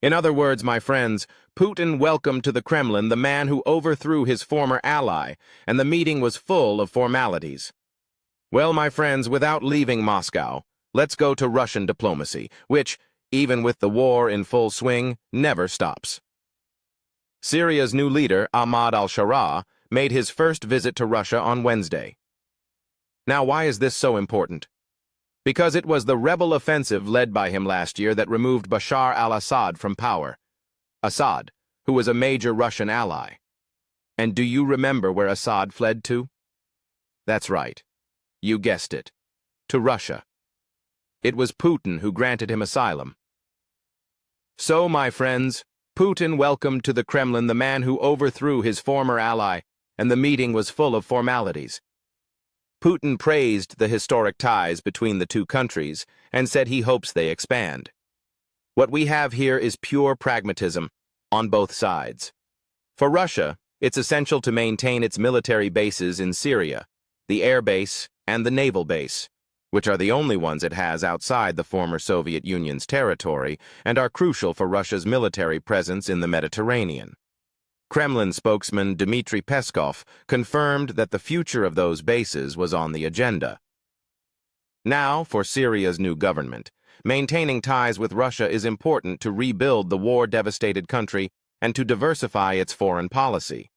In other words, my friends, Putin welcomed to the Kremlin the man who overthrew his former ally, and the meeting was full of formalities. Well, my friends, without leaving Moscow, let's go to Russian diplomacy, which, even with the war in full swing, never stops. Syria's new leader, Ahmad al Sharaa, made his first visit to Russia on Wednesday. Now, why is this so important? Because it was the rebel offensive led by him last year that removed Bashar al Assad from power. Assad, who was a major Russian ally. And do you remember where Assad fled to? That's right. You guessed it. To Russia. It was Putin who granted him asylum. So, my friends, Putin welcomed to the Kremlin the man who overthrew his former ally, and the meeting was full of formalities. Putin praised the historic ties between the two countries and said he hopes they expand. What we have here is pure pragmatism, on both sides. For Russia, it's essential to maintain its military bases in Syria, the air base and the naval base, which are the only ones it has outside the former Soviet Union's territory and are crucial for Russia's military presence in the Mediterranean. Kremlin spokesman Dmitry Peskov confirmed that the future of those bases was on the agenda. Now, for Syria's new government, maintaining ties with Russia is important to rebuild the war-devastated country and to diversify its foreign policy.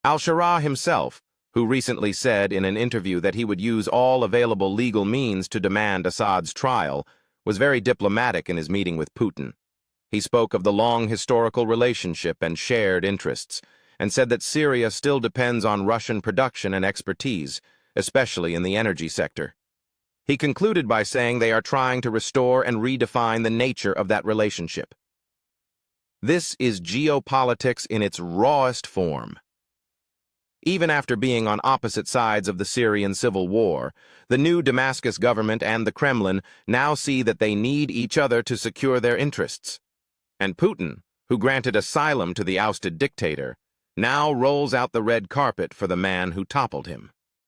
Al Sharaa himself, who recently said in an interview that he would use all available legal means to demand Assad's trial, was very diplomatic in his meeting with Putin. He spoke of the long historical relationship and shared interests, and said that Syria still depends on Russian production and expertise, especially in the energy sector. He concluded by saying they are trying to restore and redefine the nature of that relationship. This is geopolitics in its rawest form. Even after being on opposite sides of the Syrian civil war, the new Damascus government and the Kremlin now see that they need each other to secure their interests. And Putin, who granted asylum to the ousted dictator, now rolls out the red carpet for the man who toppled him.